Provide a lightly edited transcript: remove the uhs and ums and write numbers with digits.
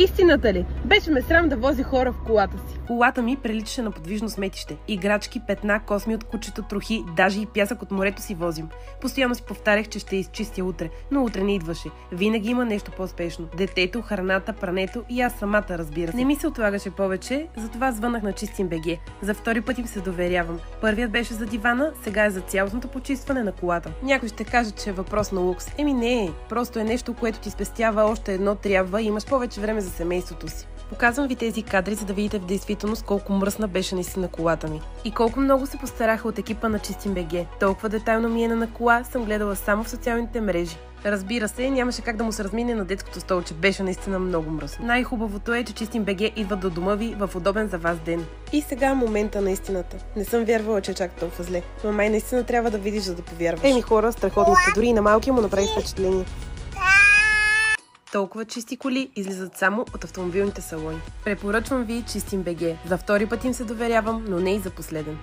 Истината ли? Беше ме срам да вози хора в колата си. Колата ми приличаше на подвижно сметище. Играчки, петна, косми от кучето, трохи, даже и пясък от морето си возим. Постоянно си повтарях, че ще изчистя утре, но утре не идваше. Винаги има нещо по-спешно. Детето, храната, прането и аз самата, разбира се. Не ми се отлагаше повече, затова звънах на Чистим.бг. За втори път им се доверявам. Първият беше за дивана, сега е за цялостното почистване на колата. Някой ще каже, че е въпрос на лукс. Не е. Просто е нещо, което ти спестява още едно трябва и имаш повече време за семейството си. Показвам ви тези кадри, за да видите в действителност колко мръсна беше наистина колата ми. И колко много се постараха от екипа на Чистим.бг. Толкова детайлно миене на кола съм гледала само в социалните мрежи. Разбира се, нямаше как да му се размине на детското столче, беше наистина много мръсно. Най-хубавото е, че Чистим.бг идва до дома ви в удобен за вас ден. И сега момента на истината. Не съм вярвала, че е чак толкова зле. Но май наистина трябва да видиш, за да повярваш. Хора, страхотни сте, дори и на малкия му направи впечатление. Толкова чисти коли излизат само от автомобилните салони. Препоръчвам ви Чистим.бг. За втори път им се доверявам, но не и за последен.